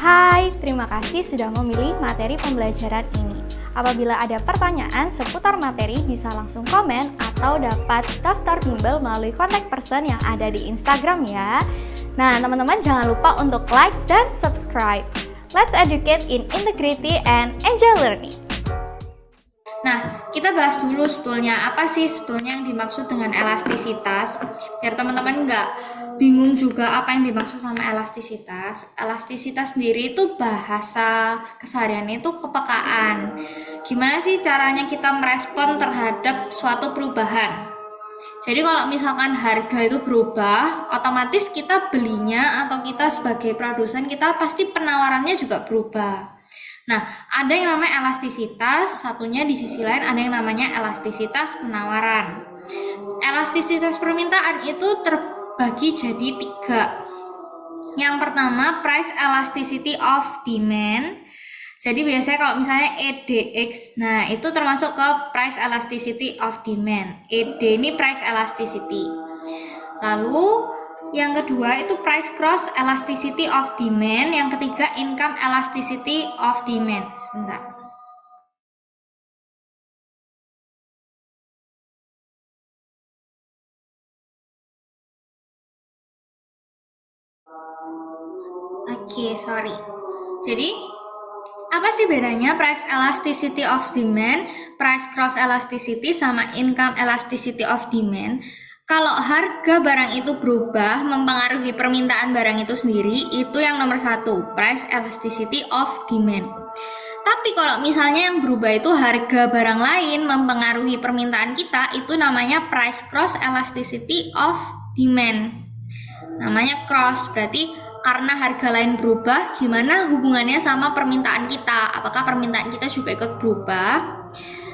Hai, terima kasih sudah memilih materi pembelajaran ini. Apabila ada pertanyaan seputar materi, bisa langsung komen atau dapat daftar bimbel melalui contact person yang ada di Instagram ya. Nah, teman-teman jangan lupa untuk like dan subscribe. Let's educate in integrity and enjoy learning. Nah, kita bahas dulu sebetulnya apa sih sebetulnya yang dimaksud dengan elastisitas, biar teman-teman nggak bingung juga apa yang dimaksud sama elastisitas. Elastisitas sendiri itu bahasa kesehariannya itu kepekaan. Gimana sih caranya kita merespon terhadap suatu perubahan? Jadi kalau misalkan harga itu berubah, otomatis kita belinya atau kita sebagai produsen kita pasti penawarannya juga berubah. Nah, ada yang namanya elastisitas, satunya di sisi lain ada yang namanya elastisitas penawaran. Elastisitas permintaan itu terbagi jadi 3. Yang pertama, price elasticity of demand. Jadi biasanya kalau misalnya EDX, nah itu termasuk ke price elasticity of demand. ED ini price elasticity. Lalu yang kedua itu price cross elasticity of demand. Yang ketiga income elasticity of demand. Sebentar. Oke, sorry. Jadi apa sih bedanya price elasticity of demand, price cross elasticity, sama income elasticity of demand? Kalau harga barang itu berubah mempengaruhi permintaan barang itu sendiri, itu yang nomor 1, price elasticity of demand. Tapi kalau misalnya yang berubah itu harga barang lain mempengaruhi permintaan kita, itu namanya price cross elasticity of demand. Namanya cross, berarti karena harga lain berubah, gimana hubungannya sama permintaan kita? Apakah permintaan kita juga ikut berubah?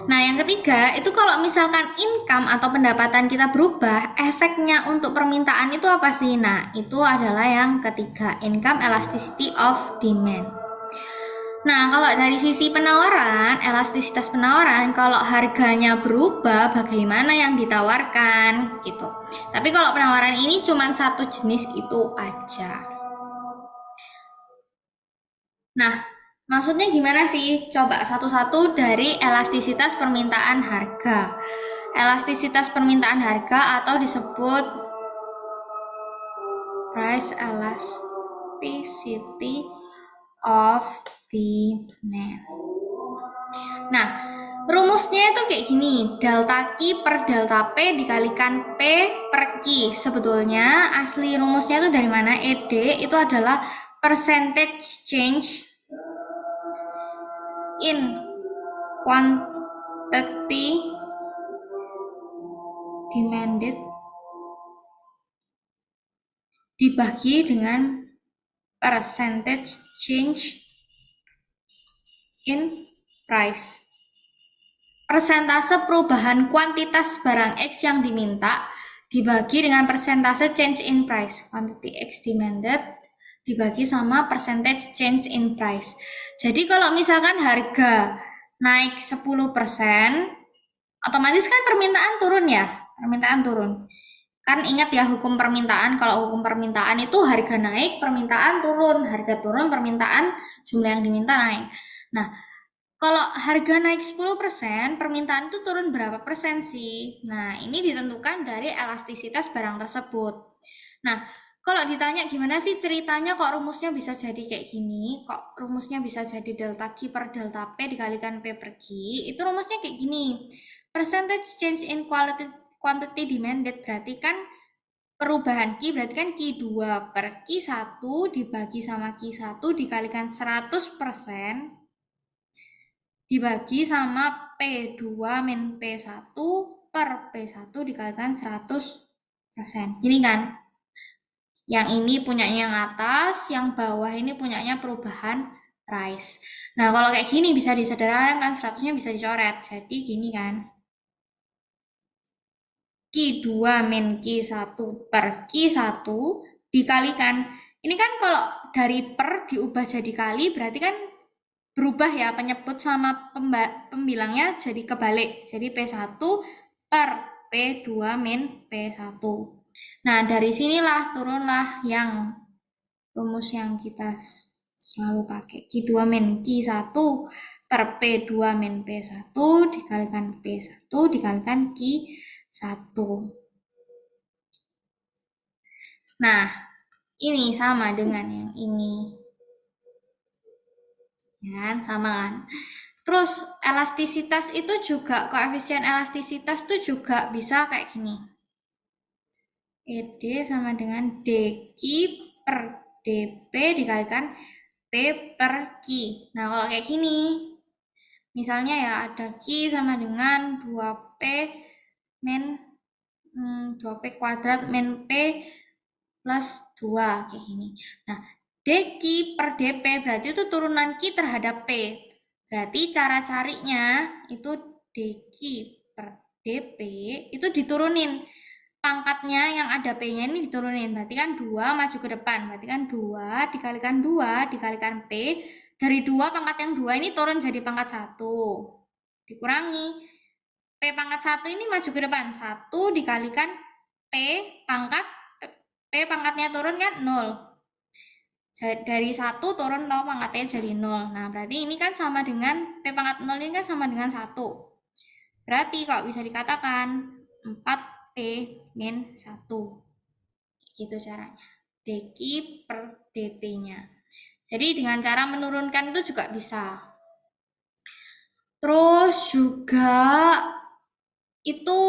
Nah, yang ketiga, itu kalau misalkan income atau pendapatan kita berubah, efeknya untuk permintaan itu apa sih? Nah, itu adalah yang ketiga, income elasticity of demand. Nah, kalau dari sisi penawaran, elastisitas penawaran, kalau harganya berubah, bagaimana yang ditawarkan, gitu. Tapi kalau penawaran ini cuma satu jenis itu aja. Nah, maksudnya gimana sih? Coba satu-satu dari elastisitas permintaan harga. Elastisitas permintaan harga atau disebut price elasticity of demand. Nah, rumusnya itu kayak gini, delta Q per delta P dikalikan P per Q. Sebetulnya asli rumusnya itu dari mana? ED itu adalah percentage change in quantity demanded dibagi dengan percentage change in price. Persentase perubahan kuantitas barang X yang diminta dibagi dengan persentase change in price. Quantity X demanded dibagi sama percentage change in price. Jadi kalau misalkan harga naik 10%, otomatis kan permintaan turun ya. Permintaan turun. Kan ingat ya hukum permintaan, kalau hukum permintaan itu harga naik, permintaan turun. Harga turun, permintaan jumlah yang diminta naik. Nah, kalau harga naik 10%, permintaan itu turun berapa persen sih? Nah, ini ditentukan dari elastisitas barang tersebut. Nah, kalau ditanya gimana sih ceritanya kok rumusnya bisa jadi kayak gini, kok rumusnya bisa jadi delta Q per delta P dikalikan P per Q, itu rumusnya kayak gini. Percentage change in quantity demanded berarti kan perubahan Q berarti kan Q2 per Q1 dibagi sama Q1 dikalikan 100% dibagi sama P2 min P1 per P1 dikalikan 100%. Gini kan? Yang ini punyanya yang atas, yang bawah ini punyanya perubahan price. Nah, kalau kayak gini bisa disederhanakan, 100-nya bisa dicoret. Jadi gini kan. Q2 min Q1 per Q1 dikalikan. Ini kan kalau dari per diubah jadi kali berarti kan berubah ya penyebut sama pembilangnya jadi kebalik. Jadi P1 per P2 min P1. Nah, dari sinilah turunlah yang rumus yang kita Selalu pakai Q2 min Q1 per P2 min P1 dikalikan P1 dikalikan Q1. Nah, ini sama dengan yang ini. Ya, sama kan? Terus elastisitas itu juga, koefisien elastisitas itu juga bisa kayak gini. ED sama dengan DQ per DP dikalikan P per Q. Nah, kalau kayak gini, misalnya ya ada Q sama dengan 2P min 2P kuadrat min P plus 2, kayak gini. Nah, DQ per DP berarti itu turunan Q terhadap P. Berarti cara carinya itu DQ per DP itu diturunin. Pangkatnya yang ada P-nya ini diturunin. Berarti kan 2 maju ke depan. Berarti kan 2 dikalikan P. Dari 2 pangkat yang 2 ini turun jadi pangkat 1. Dikurangi. P pangkat 1 ini maju ke depan. 1 dikalikan P pangkatnya turun kan 0. Dari 1 turun tahu pangkatnya jadi 0. Nah, berarti ini kan sama dengan P pangkat 0 ini kan sama dengan 1. Berarti kok bisa dikatakan 4P min 1. Gitu caranya. DQ per DP-nya. Jadi dengan cara menurunkan itu juga bisa. Terus juga itu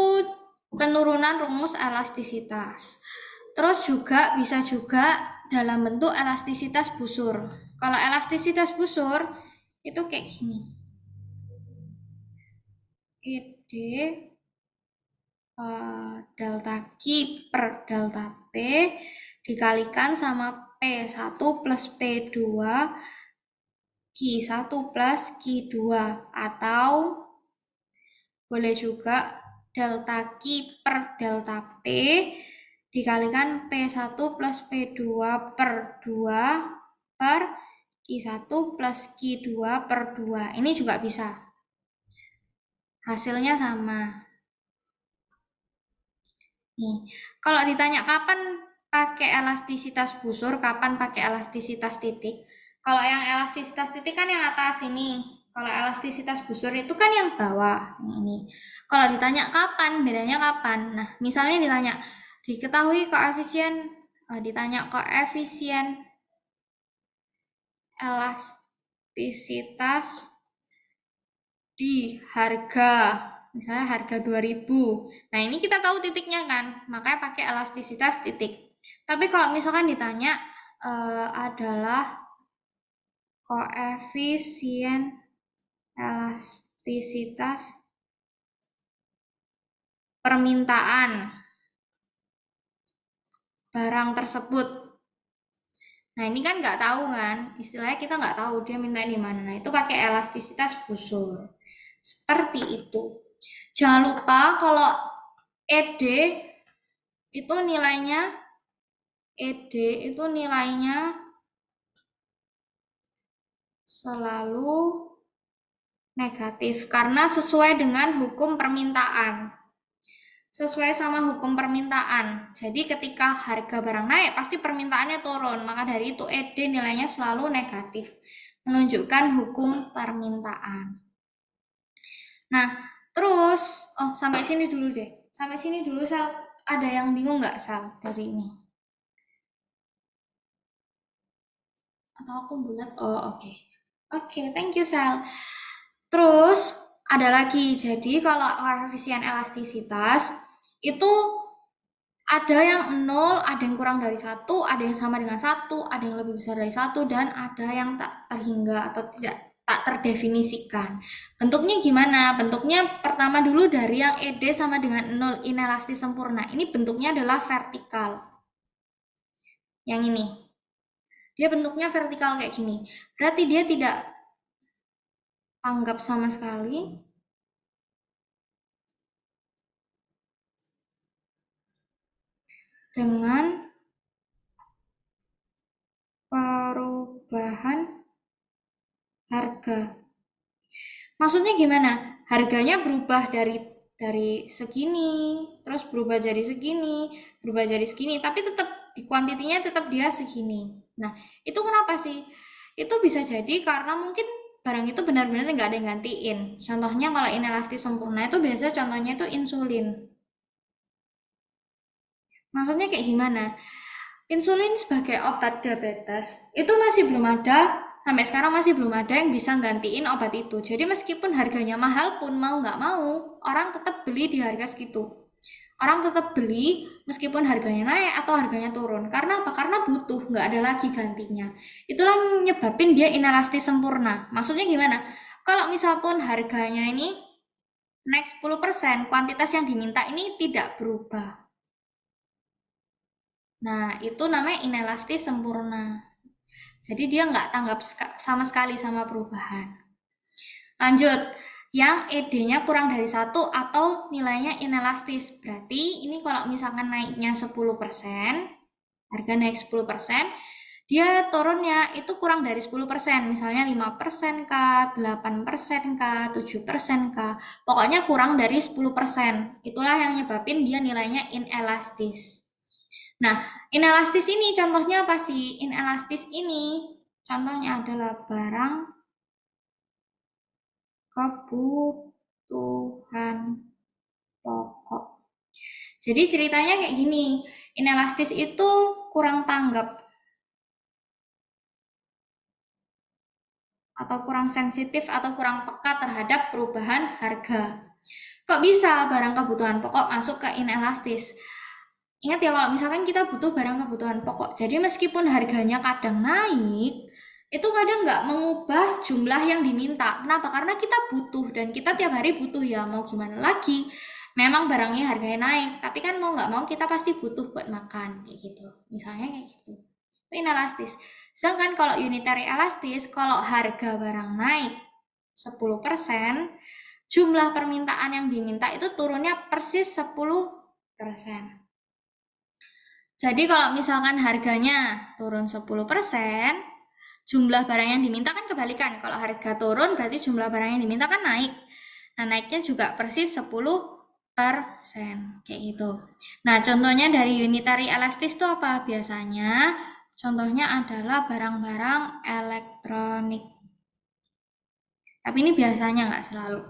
penurunan rumus elastisitas. Terus juga bisa juga dalam bentuk elastisitas busur. Kalau elastisitas busur itu kayak gini. ED delta Q per delta P dikalikan sama P1 plus P2 Q1 plus Q2, atau boleh juga delta Q per delta P dikalikan P1 plus P2 per 2 per Q1 plus Q2 per 2. Ini juga bisa. Hasilnya sama. Nih, kalau ditanya kapan pakai elastisitas busur, kapan pakai elastisitas titik. Kalau yang elastisitas titik kan yang atas ini. Kalau elastisitas busur itu kan yang bawah. Ini. Kalau ditanya kapan, bedanya kapan? Nah, misalnya diketahui koefisien, ditanya koefisien elastisitas di harga, misalnya harga 2000. Nah, ini kita tahu titiknya kan, makanya pakai elastisitas titik. Tapi kalau misalkan ditanya adalah koefisien elastisitas permintaan barang tersebut. Nah, ini kan nggak tahu kan, istilahnya kita nggak tahu dia minta di mana. Nah, itu pakai elastisitas busur. Seperti itu. Jangan lupa kalau ED itu nilainya selalu negatif karena sesuai dengan hukum permintaan. Sesuai sama hukum permintaan. Jadi ketika harga barang naik pasti permintaannya turun. Maka dari itu ED nilainya selalu negatif. Menunjukkan hukum permintaan. Nah, terus sampai sini dulu deh. Sampai sini dulu, Sal. Ada yang bingung nggak, Sal, dari ini? Atau aku bulat? Oh, oke. Oke, thank you, Sal. Terus ada lagi. Jadi kalau koefisien elastisitas itu ada yang 0, ada yang kurang dari 1, ada yang sama dengan 1, ada yang lebih besar dari 1, dan ada yang tak terhingga atau tak terdefinisikan. Bentuknya gimana? Bentuknya pertama dulu dari yang ED sama dengan 0, inelastis sempurna. Ini bentuknya adalah vertikal. Yang ini. Dia bentuknya vertikal kayak gini. Berarti dia tidak tanggap sama sekali dengan perubahan harga. Maksudnya gimana? Harganya berubah dari segini, terus berubah jadi segini, berubah jadi segini, tapi tetap di kuantitinya tetap dia segini. Nah, itu kenapa sih? Itu bisa jadi karena mungkin barang itu benar-benar nggak ada yang gantiin. Contohnya kalau inelastis sempurna itu biasa contohnya itu insulin. Maksudnya kayak gimana? Insulin sebagai obat diabetes itu masih belum ada, sampai sekarang masih belum ada yang bisa gantiin obat itu. Jadi meskipun harganya mahal pun mau nggak mau, orang tetap beli di harga segitu. Orang tetap beli meskipun harganya naik atau harganya turun. Karena apa? Karena butuh, nggak ada lagi gantinya. Itulah yang nyebabin dia inelastis sempurna. Maksudnya gimana? Kalau misal pun harganya ini naik 10%, kuantitas yang diminta ini tidak berubah. Nah, itu namanya inelastis sempurna. Jadi dia nggak tanggap sama sekali sama perubahan. Lanjut, yang ED-nya kurang dari 1 atau nilainya inelastis. Berarti ini kalau misalkan naiknya 10%, harga naik 10%, dia turunnya itu kurang dari 10%, misalnya 5% kah, 8% kah, 7% kah, pokoknya kurang dari 10%. Itulah yang nyebabin dia nilainya inelastis. Nah, inelastis ini contohnya apa sih? Inelastis ini contohnya adalah barang kebutuhan pokok. Jadi ceritanya kayak gini, inelastis itu kurang tanggap atau kurang sensitif atau kurang peka terhadap perubahan harga. Kok bisa barang kebutuhan pokok masuk ke inelastis? Ingat ya kalau misalkan kita butuh barang kebutuhan pokok, jadi meskipun harganya kadang naik, itu kadang nggak mengubah jumlah yang diminta. Kenapa? Karena kita butuh dan kita tiap hari butuh ya, mau gimana lagi. Memang barangnya harganya naik, tapi kan mau nggak mau kita pasti butuh buat makan, kayak gitu. Misalnya kayak gitu. Itu inelastis. Sedangkan kalau unitary elastis, kalau harga barang naik 10%, jumlah permintaan yang diminta itu turunnya persis 10%. Jadi kalau misalkan harganya turun 10%, jumlah barang yang diminta kan kebalikan. Kalau harga turun berarti jumlah barang yang diminta kan naik. Nah, naiknya juga persis 10%. Kayak gitu. Nah, contohnya dari unitary elastis itu apa? Biasanya contohnya adalah barang-barang elektronik. Tapi ini biasanya nggak selalu.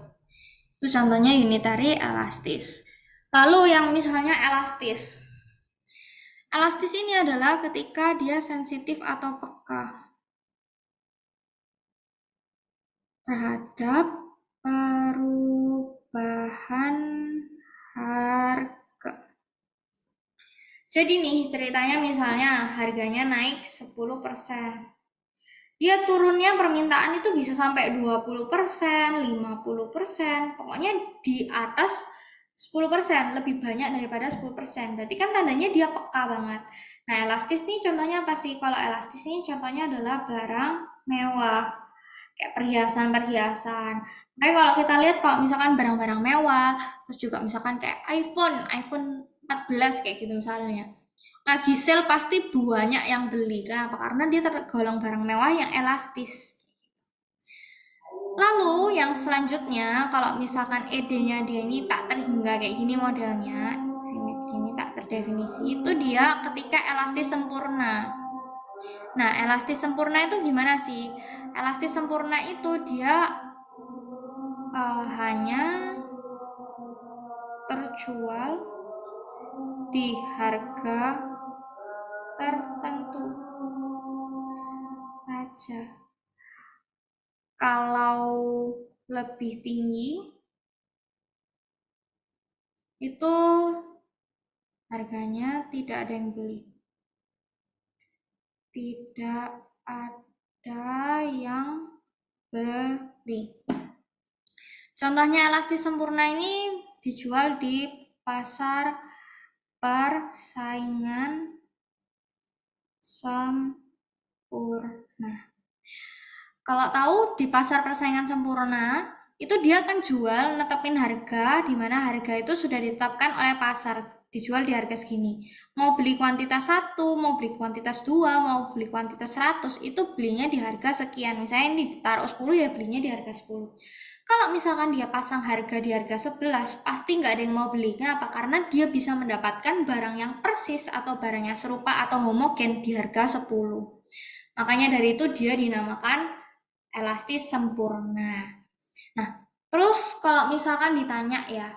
Itu contohnya unitary elastis. Lalu yang misalnya elastis. Elastis ini adalah ketika dia sensitif atau peka terhadap perubahan harga. Jadi nih ceritanya misalnya harganya naik 10%. Dia turunnya permintaan itu bisa sampai 20%, 50%, pokoknya di atas 10%, lebih banyak daripada 10%. Berarti kan tandanya dia peka banget. Nah, elastis nih contohnya apa sih? Kalau elastis nih contohnya adalah barang mewah. Kayak perhiasan-perhiasan. Tapi kalau kita lihat kalau misalkan barang-barang mewah, terus juga misalkan kayak iPhone 14 kayak gitu misalnya. Lagi sale pasti banyak yang beli. Kenapa? Karena dia tergolong barang mewah yang elastis. Lalu yang selanjutnya, kalau misalkan ED-nya dia ini tak terhingga kayak gini modelnya, ini tak terdefinisi, itu dia ketika elastis sempurna. Nah, elastis sempurna itu gimana sih? Elastis sempurna itu dia hanya terjual di harga tertentu saja. Kalau lebih tinggi itu harganya tidak ada yang beli. Tidak ada yang beli. Contohnya elastis sempurna ini dijual di pasar persaingan sempurna. Kalau tahu di pasar persaingan sempurna, itu dia akan jual netepin harga di mana harga itu sudah ditetapkan oleh pasar, dijual di harga segini. Mau beli kuantitas 1, mau beli kuantitas 2, mau beli kuantitas 100, itu belinya di harga sekian. Misalnya ini ditaruh 10 ya belinya di harga 10. Kalau misalkan dia pasang harga di harga 11, pasti nggak ada yang mau beli. Kenapa? Karena dia bisa mendapatkan barang yang persis atau barang yang serupa atau homogen di harga 10. Makanya dari itu dia dinamakan elastis sempurna. Nah, terus kalau misalkan ditanya ya,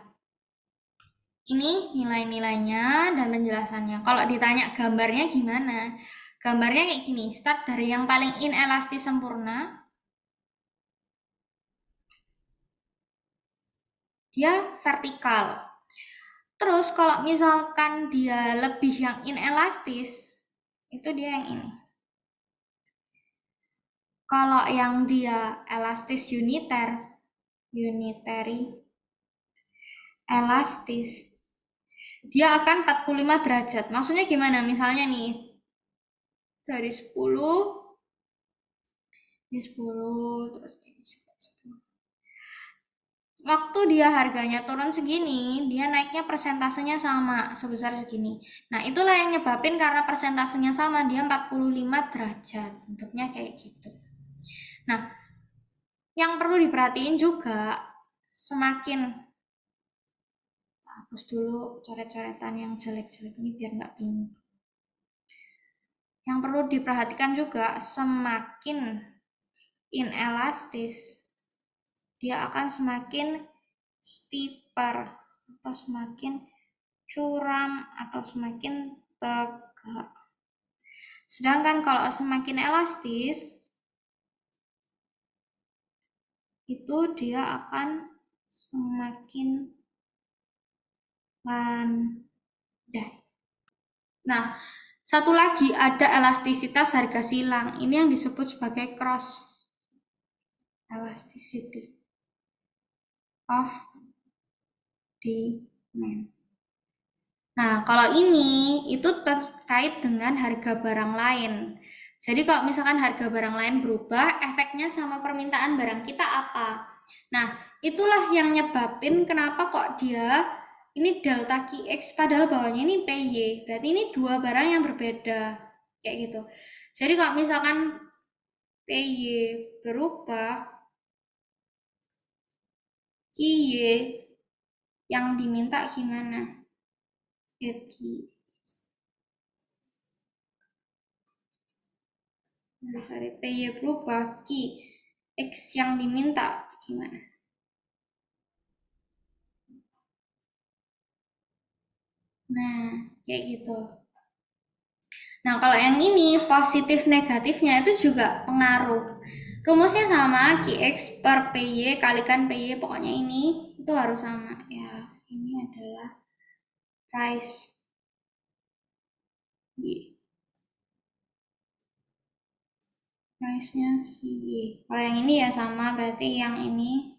ini nilai-nilainya dan penjelasannya. Kalau ditanya gambarnya gimana? Gambarnya kayak gini, start dari yang paling inelastis sempurna. Dia vertikal. Terus kalau misalkan dia lebih yang inelastis, itu dia yang ini. Kalau yang dia elastis unitary, elastis, dia akan 45 derajat. Maksudnya gimana? Misalnya nih, dari 10, ini 10, terus ini juga 10. Waktu dia harganya turun segini, dia naiknya persentasenya sama, sebesar segini. Nah, itulah yang nyebabin karena persentasenya sama, dia 45 derajat. Bentuknya kayak gitu. Nah, yang perlu diperhatiin juga, semakin hapus dulu coret-coretan yang jelek-jelek ini biar nggak bingung. Yang perlu diperhatikan juga, semakin inelastis, dia akan semakin steeper atau semakin curam atau semakin tegak. Sedangkan kalau semakin elastis, itu dia akan semakin landai. Nah, satu lagi ada elastisitas harga silang. Ini yang disebut sebagai cross elasticity of demand. Nah, kalau ini itu terkait dengan harga barang lain. Jadi kalau misalkan harga barang lain berubah, efeknya sama permintaan barang kita apa? Nah, itulah yang nyebabin kenapa kok dia ini delta QX padahal bawahnya ini PY. Berarti ini dua barang yang berbeda. Kayak gitu. Jadi kalau misalkan PY berubah, QY yang diminta gimana? FG. Sorry, PY berubah, Q X yang diminta gimana? Nah, kayak gitu. Nah, kalau yang ini positif negatifnya itu juga pengaruh. Rumusnya sama, QX per PY kalikan PY, pokoknya ini itu harus sama. Ya, ini adalah price Y. Price-nya si Y. Kalau yang ini ya sama, berarti yang ini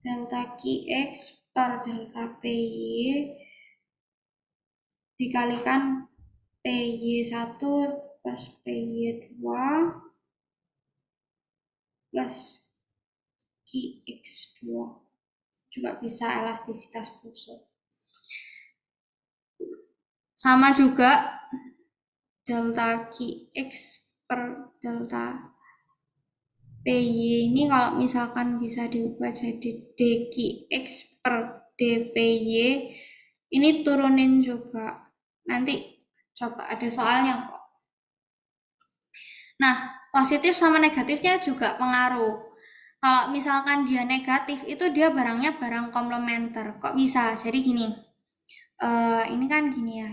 delta QX per delta PY dikalikan PY1 plus PY2 plus QX2. Juga bisa elastisitas busuk. Sama juga delta QX per delta PY ini kalau misalkan bisa diubah jadi DQX per DPY, ini turunin juga. Nanti coba ada soalnya kok. Nah, positif sama negatifnya juga pengaruh. Kalau misalkan dia negatif, itu dia barangnya barang komplementer. Kok bisa? Jadi gini, ini kan gini ya,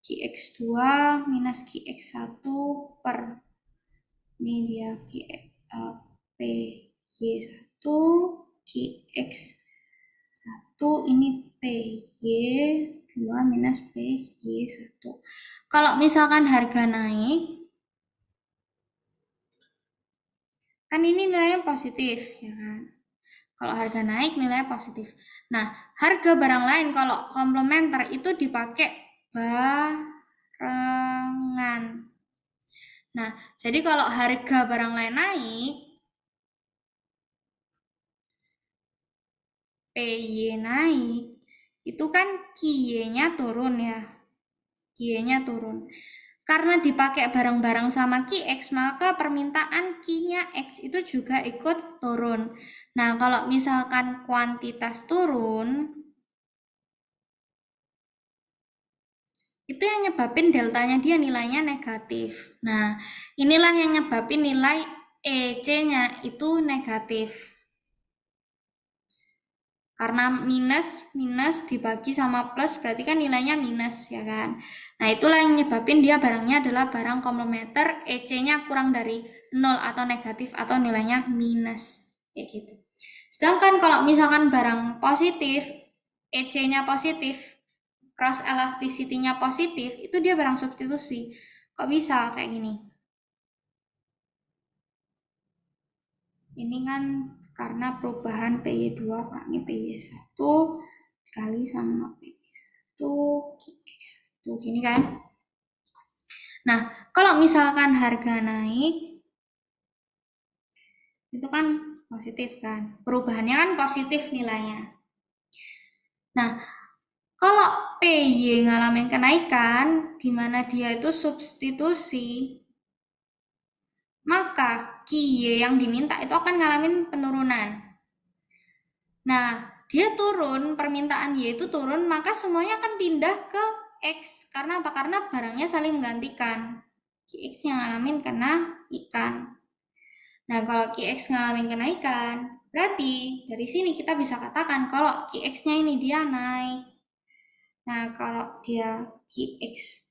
QX2 minus QX1 per, ini dia PY1, QX1, ini PY2 minus PY1. Kalau misalkan harga naik, kan ini nilainya positif, ya kan? Kalau harga naik nilainya positif. Nah, harga barang lain kalau komplementer itu dipakai barengan. Nah, jadi kalau harga barang lain naik, PY naik, itu kan QY-nya turun ya. QY-nya turun. Karena dipakai bareng-bareng sama QX, maka permintaan Q-nya X itu juga ikut turun. Nah, kalau misalkan kuantitas turun, itu yang nyebabin deltanya dia nilainya negatif. Nah, inilah yang nyebabin nilai EC-nya itu negatif. Karena minus dibagi sama plus berarti kan nilainya minus ya kan. Nah itulah yang nyebabin dia barangnya adalah barang komplementer, EC-nya kurang dari 0 atau negatif atau nilainya minus kayak gitu. Sedangkan kalau misalkan barang positif, EC-nya positif, cross elasticity-nya positif, itu dia barang substitusi. Kok bisa kayak gini? Ini kan karena perubahan PY2 kurangi PY1 dikali sama PY1 QX1 gini kan. Nah, kalau misalkan harga naik itu kan positif kan. Perubahannya kan positif nilainya. Nah, kalau PY ngalamin kenaikan di mana dia itu substitusi, maka QY yang diminta itu akan ngalamin penurunan. Nah, dia turun, permintaan Y itu turun, maka semuanya akan pindah ke X. Karena apa? Karena barangnya saling menggantikan. QX yang ngalamin kena ikan. Nah, kalau QX ngalamin kenaikan, berarti dari sini kita bisa katakan kalau QX-nya ini dia naik. Nah, kalau dia QX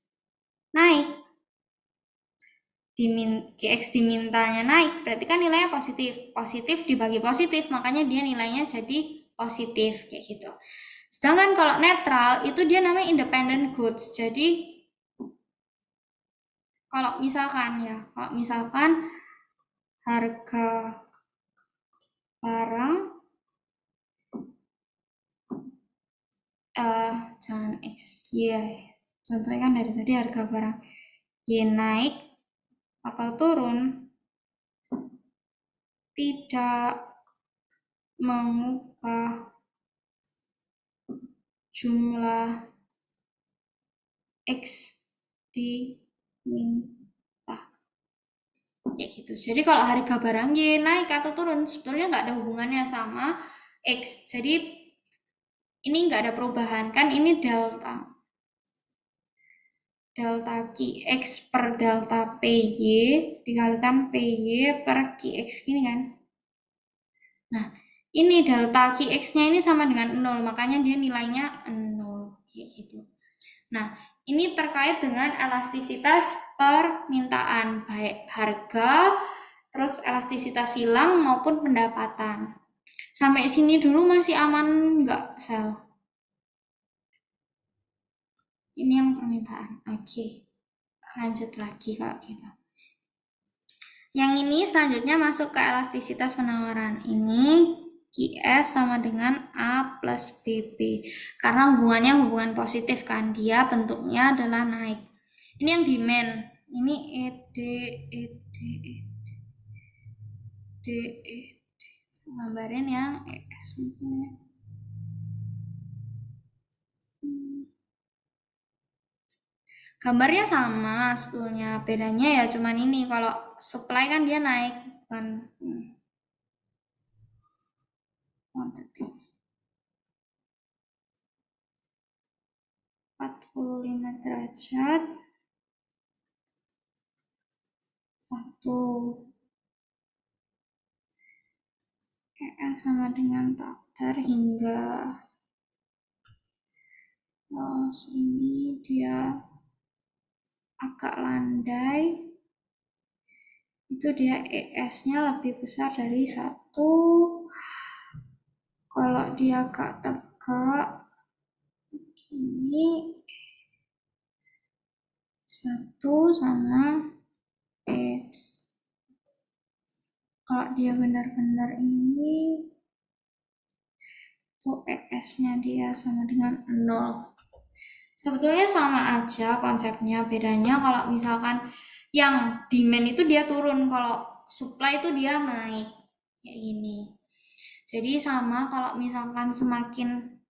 naik, QX dimintanya naik, berarti kan nilainya positif. Positif dibagi positif, makanya dia nilainya jadi positif, kayak gitu. Sedangkan kalau netral, itu dia namanya independent goods. Jadi, kalau misalkan harga barang, jangan X, contohnya kan dari tadi harga barang Y naik atau turun, tidak mengubah jumlah X diminta. Ya gitu. Jadi kalau harga barang Y naik atau turun sebetulnya nggak ada hubungannya sama X. Jadi ini nggak ada perubahan kan, ini delta QX per delta PY dikalikan PY per QX gini kan. Nah, ini delta QX-nya ini sama dengan 0, makanya dia nilainya 0 kayak gitu. Nah, ini terkait dengan elastisitas permintaan, baik harga, terus elastisitas silang maupun pendapatan. Sampai sini dulu masih aman nggak, Sel? Ini yang permintaan. Oke, lanjut lagi kalau gitu. Yang ini selanjutnya masuk ke elastisitas penawaran. Ini QS sama dengan A plus BB. Karena hubungannya hubungan positif kan. Dia bentuknya adalah naik. Ini yang demand. Ini ED, ED, ED, ED. Gambarin yang ES mungkin ya. Gambarnya sama sebetulnya. Bedanya ya cuman ini. Kalau supply kan dia naik. Bukan quantity. 45 derajat 1 ES sama dengan takdir hingga terus ini dia agak landai, itu dia ES-nya lebih besar dari 1. Kalau dia agak tegak gini 1 sama X. Kalau dia benar-benar ini tuh ES-nya dia sama dengan 0. Sebetulnya sama aja konsepnya, bedanya kalau misalkan yang demand itu dia turun, kalau supply itu dia naik kayak gini. Jadi sama kalau misalkan semakin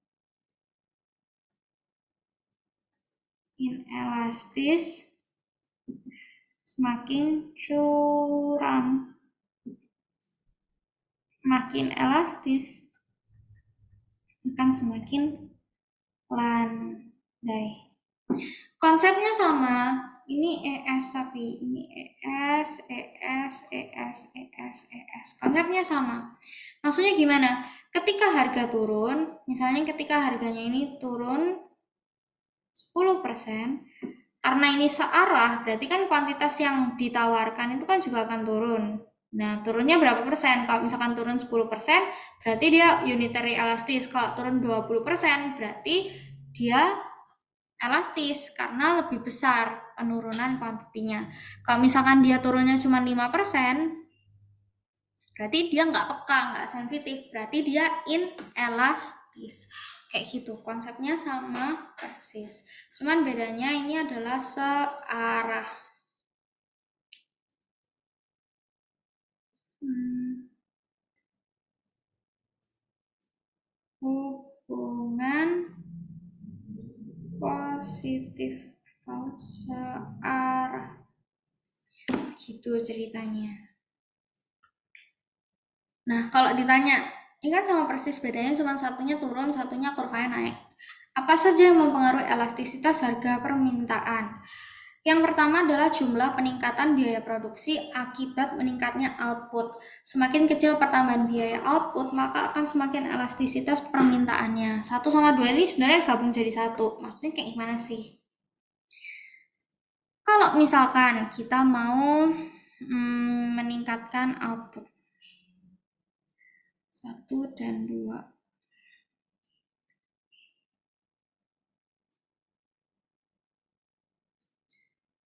inelastis semakin curam, makin elastis akan semakin landai. Konsepnya sama. Ini ES tapi ini ES, ES, ES, ES, ES. Konsepnya sama. Maksudnya gimana? Ketika harga turun, misalnya ketika harganya ini turun 10%, karena ini searah, berarti kan kuantitas yang ditawarkan itu kan juga akan turun. Nah, turunnya berapa persen? Kalau misalkan turun 10%, berarti dia unitary elastis. Kalau turun 20%, berarti dia elastis karena lebih besar penurunan kuantitinya. Kalau misalkan dia turunnya cuma 5%, berarti dia nggak peka, nggak sensitif, berarti dia inelastis. Kayak gitu, konsepnya sama persis. Cuman bedanya ini adalah searah. Hubungan positif atau searah. Gitu ceritanya. Nah, kalau ditanya, ini kan sama persis, bedanya cuma satunya turun, satunya kurvanya naik. Apa saja yang mempengaruhi elastisitas harga permintaan? Yang pertama adalah jumlah peningkatan biaya produksi akibat meningkatnya output. Semakin kecil pertambahan biaya output, maka akan semakin elastisitas permintaannya. 1 sama 2 ini sebenarnya gabung jadi satu. Maksudnya kayak gimana sih? Kalau misalkan kita mau meningkatkan output 1 dan 2.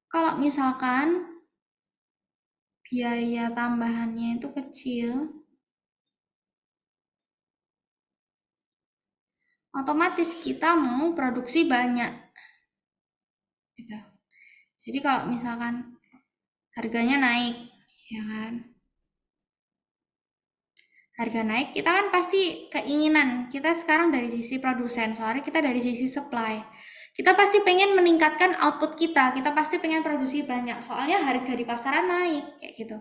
Kalau misalkan biaya tambahannya itu kecil, otomatis kita mau produksi banyak. Gitu. Jadi kalau misalkan harganya naik, ya kan? Harga naik, kita kan pasti keinginan. Kita sekarang dari sisi produsen, soalnya kita dari sisi supply. Kita pasti pengen meningkatkan output kita, kita pasti pengen produksi banyak, soalnya harga di pasaran naik, kayak gitu.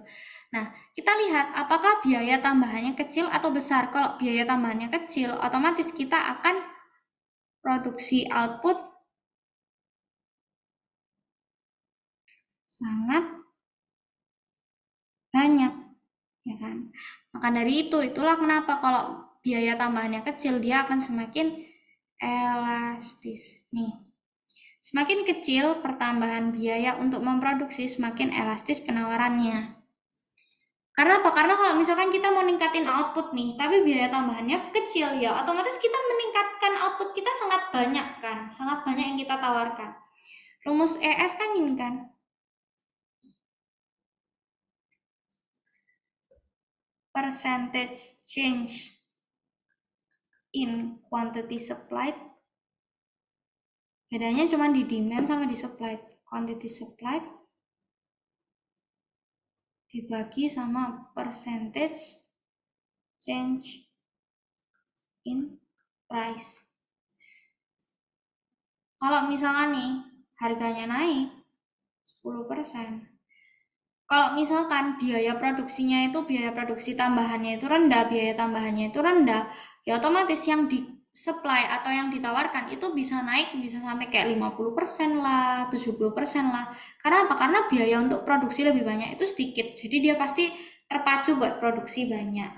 Nah, kita lihat apakah biaya tambahannya kecil atau besar. Kalau biaya tambahannya kecil, otomatis kita akan produksi output sangat banyak, ya kan? Maka dari itulah kenapa kalau biaya tambahannya kecil, dia akan semakin elastis. Nih, semakin kecil pertambahan biaya untuk memproduksi, semakin elastis penawarannya. Karena apa? Karena kalau misalkan kita mau ningkatin output nih, tapi biaya tambahannya kecil, ya otomatis kita meningkatkan output kita sangat banyak kan, sangat banyak yang kita tawarkan. Rumus ES kan ini kan, percentage change in quantity supplied. Bedanya cuma di demand sama di supplied. Quantity supplied dibagi sama percentage change in price. Kalau misalkan nih harganya naik 10%. Kalau misalkan biaya produksinya itu, biaya produksi tambahannya itu rendah, biaya tambahannya itu rendah, ya otomatis yang di supply atau yang ditawarkan itu bisa naik, bisa sampai kayak 50% lah, 70% lah. Karena apa? Karena biaya untuk produksi lebih banyak itu sedikit, jadi dia pasti terpacu buat produksi banyak.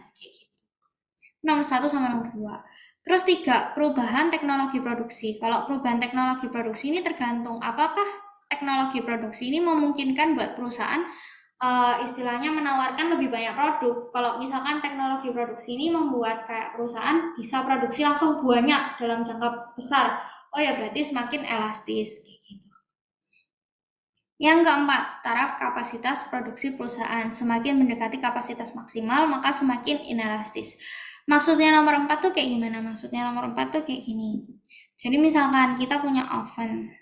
Nomor 1 sama nomor 2. Terus 3, perubahan teknologi produksi. Kalau perubahan teknologi produksi ini tergantung apakah teknologi produksi ini memungkinkan buat perusahaan istilahnya menawarkan lebih banyak produk. Kalau misalkan teknologi produksi ini membuat kayak perusahaan bisa produksi langsung banyak dalam jangka besar, oh ya berarti semakin elastis kayak gitu. Yang keempat, taraf kapasitas produksi perusahaan. Semakin mendekati kapasitas maksimal, maka semakin inelastis. Maksudnya nomor 4 tuh kayak gimana? Maksudnya nomor 4 tuh kayak gini. Jadi misalkan kita punya oven.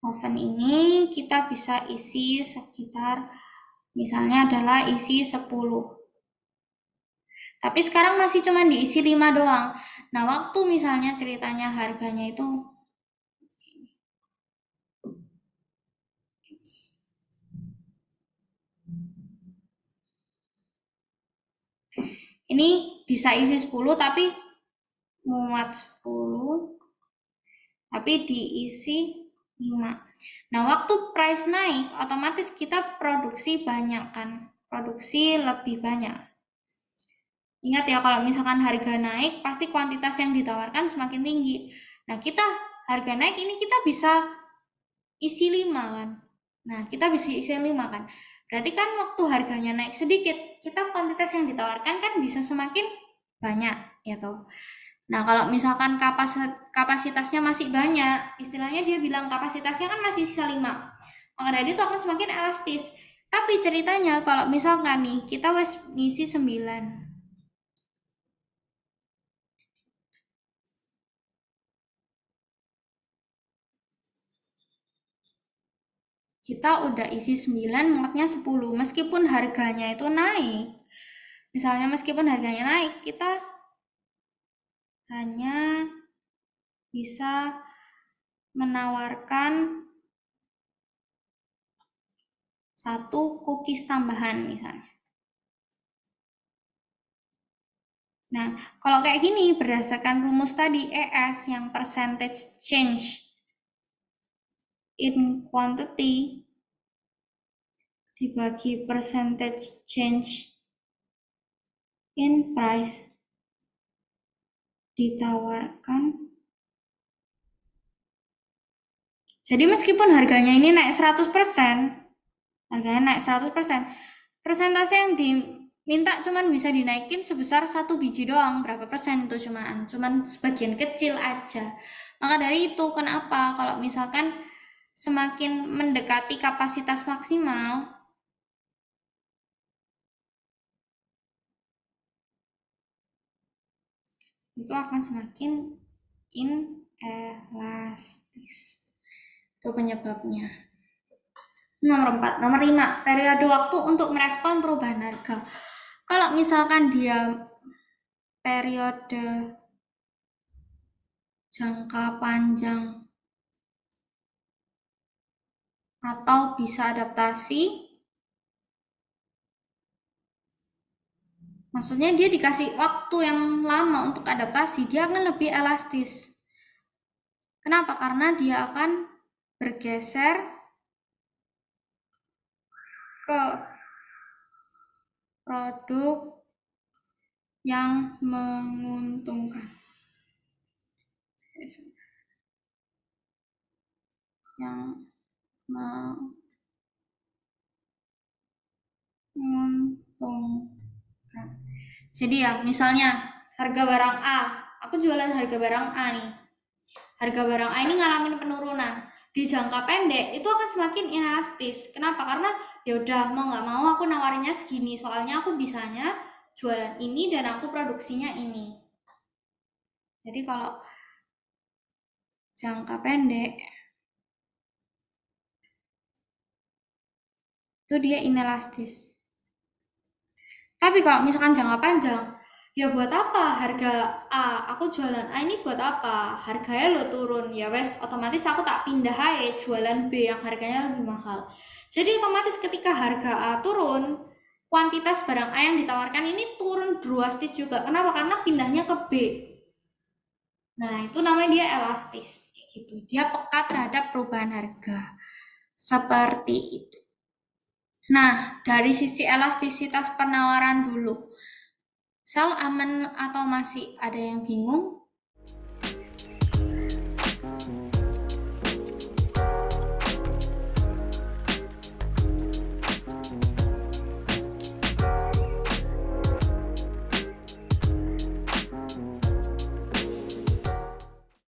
Oven ini kita bisa isi sekitar, misalnya adalah isi 10. Tapi sekarang masih cuma diisi 5 doang. Nah, waktu misalnya ceritanya harganya itu ini bisa isi 10 tapi muat 10. tapi diisi 5. Nah, waktu price naik, otomatis kita produksi banyak kan, produksi lebih banyak. Ingat ya, kalau misalkan harga naik, pasti kuantitas yang ditawarkan semakin tinggi. Nah, kita harga naik ini kita bisa isi 5 kan. Nah, kita bisa isi 5 kan. Berarti kan waktu harganya naik sedikit, kita kuantitas yang ditawarkan kan bisa semakin banyak, ya toh. Nah, kalau misalkan kapasitasnya masih banyak, istilahnya dia bilang kapasitasnya kan masih sisa 5. Maka dari itu akan semakin elastis. Tapi ceritanya kalau misalkan nih, kita wes ngisi 9. Kita udah isi 9, muatnya 10. Meskipun harganya itu naik, misalnya meskipun harganya naik, kita hanya bisa menawarkan 1 cookies tambahan misalnya. Nah, kalau kayak gini berdasarkan rumus tadi ES yang percentage change in quantity dibagi percentage change in price ditawarkan. Jadi meskipun harganya ini naik 100%, harganya naik 100%, persentase yang diminta cuman bisa dinaikin sebesar 1 biji doang. Berapa persen itu cuman sebagian kecil aja. Maka dari itu kenapa kalau misalkan semakin mendekati kapasitas maksimal, itu akan semakin inelastis. Itu penyebabnya. Nomor 4, nomor 5, periode waktu untuk merespon perubahan harga. Kalau misalkan dia periode jangka panjang atau bisa adaptasi, maksudnya dia dikasih waktu yang lama untuk adaptasi, dia akan lebih elastis. Kenapa? Karena dia akan bergeser ke produk yang menguntungkan. Yang menguntungkan. Jadi ya, misalnya harga barang A, aku jualan harga barang A nih. Harga barang A ini ngalamin penurunan. Di jangka pendek itu akan semakin inelastis. Kenapa? Karena ya udah mau nggak mau aku nawarinnya segini, soalnya aku bisanya jualan ini dan aku produksinya ini. Jadi kalau jangka pendek itu dia inelastis. Tapi kalau misalkan jangka panjang, ya buat apa harga A, aku jualan A ini buat apa? Harganya lo turun, ya wes otomatis aku tak pindah aja jualan B yang harganya lebih mahal. Jadi otomatis ketika harga A turun, kuantitas barang A yang ditawarkan ini turun drastis juga. Kenapa? Karena pindahnya ke B. Nah, itu namanya dia elastis, kayak gitu. Dia peka terhadap perubahan harga. Seperti itu. Nah, dari sisi elastisitas penawaran dulu. Sel aman atau masih ada yang bingung?